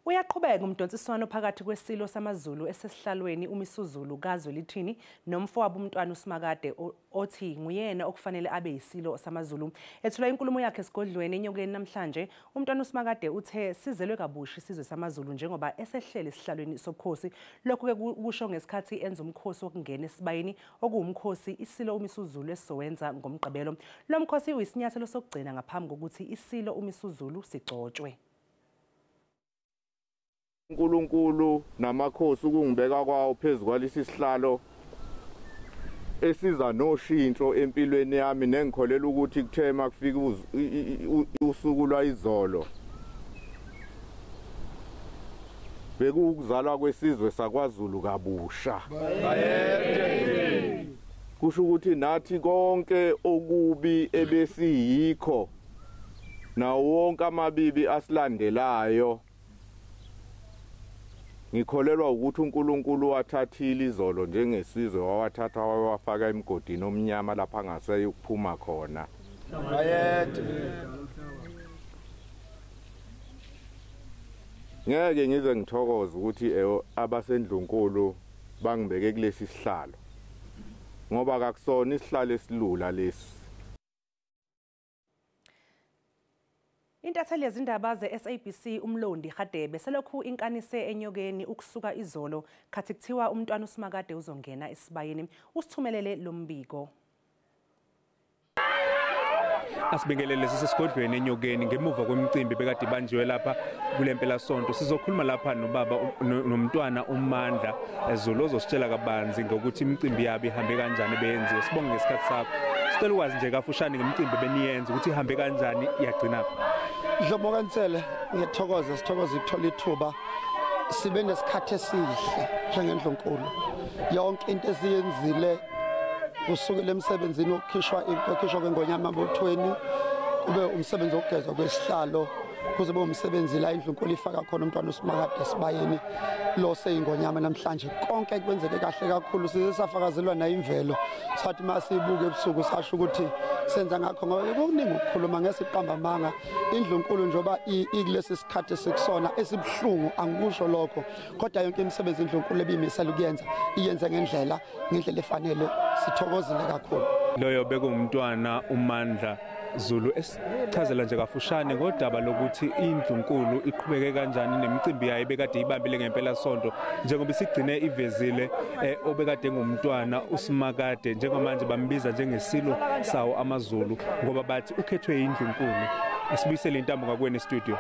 Uyaqhubeka umdonsiswano phakathi kweSilo Samazulu esesihlalweni uMisuzulu kaZwelithini nomfowabo Mntwana uSimakade othi nguyena okufanele abe yisilo Samazulu. Ethula inkulumo yakhe esigodlweni eNyokeni namhlanje, uMntwana uSimakade uthe sizelwe kabusha isizwe Samazulu njengoba esehleli esihlalweni sobukhosi. Lokhu ke kusho ngesikhathi enza umkhosi wokungena esibayeni okuwumkhosi isilo uMisuzulu esizowenza ngomgqibelo. Lo mkhosi uyisinyathelo sokugcina ngaphambi kokuthi isilo uMisuzulu sigcotshwe. uNkulunkulu namakhosi ukungibeka kwawo phezulu kwalesi sihlalo esiza noshintsho empilweni yami nengikholela ukuthi kuthema kufika usuku lwayizolo bekuzalwa kwesizwe sakwaZulu kabusha. Kusho ukuthi nathi konke okubi ebesiyikho nawo wonke amabibi asilandelayo ngikholelwa ukuthi uNkulunkulu wathathile izolo njengesizwe wawathatha wawafaka emgodini omnyama lapha ngaseyo ukuphuma khona. Ngeke ngize ngithokoze ukuthi abasendlunkulu bangibeke kulesi sihlalo ngoba kakusona isihlalo esilula lesi. Intatheli yezindaba ze-SABC uMlondi Hadebe selokhu inkanise eNyokeni ukusuka izolo khathi kuthiwa uMntwana uSimakade uzongena esibayeni. Usithumelele lo mbiko. Asibingelele sisesigodlweni eNyokeni ngemuva kwemicimbi bekade ibanjiwe lapha kulempela sonto. Sizokhuluma lapha nobaba nomntwana uMandla ezolo ozositshela kabanzi ngokuthi imicimbi yabo ihambe kanjani beyenziwe. Sibonge ngesikhathi sakho. Sicela ukwazi nje kafushane ngemicimbi beniyenza ukuthi ihambe kanjani iyagcina. Dlomo kaNtsele ngiyathokoza sithokoza ukuthola ithuba sibe nesikhathi esihle njengendlunkulu. Yonke into esiyenzile kusukela emsebenzini ukukhishwa kwengonyama abothweni kube umsebenzi wokugezwa kwesihlalo kuze kube umsebenzi la indlunkulu ifaka khona uMntwana uSimakade esibayeni lo seyingonyama namhlanje konke kwenzeke kahle kakhulu sisafakazelwa na imvelo sathi masibuke ebusuku sasho ukuthi senza ngakho ngoba kuningi ukukhuluma ngesiqamba manga indlunkulu njoba ikulesi sikhathi sekusona esibhlungu angikusho lokho kodwa yonke imisebenzi indlunkulu ebimisela ukuyenza iyenze ngendlela efanele sithokozile kakhulu. Loyo bekuMntwana uMandla Zulu esichazela nje kafushane ngodaba lokuthi indlunkulu iqhubeke kanjani nemicimbi yayo bekade ibambile ngempela sonto njengoba isigcine ivezile obekade ngumntwana uSimakade njengamanje bambiza njengesilo sawo amaZulu ngoba bathi ukhethwe indlunkulu. Asibuyisele intambo ngakwena estudio.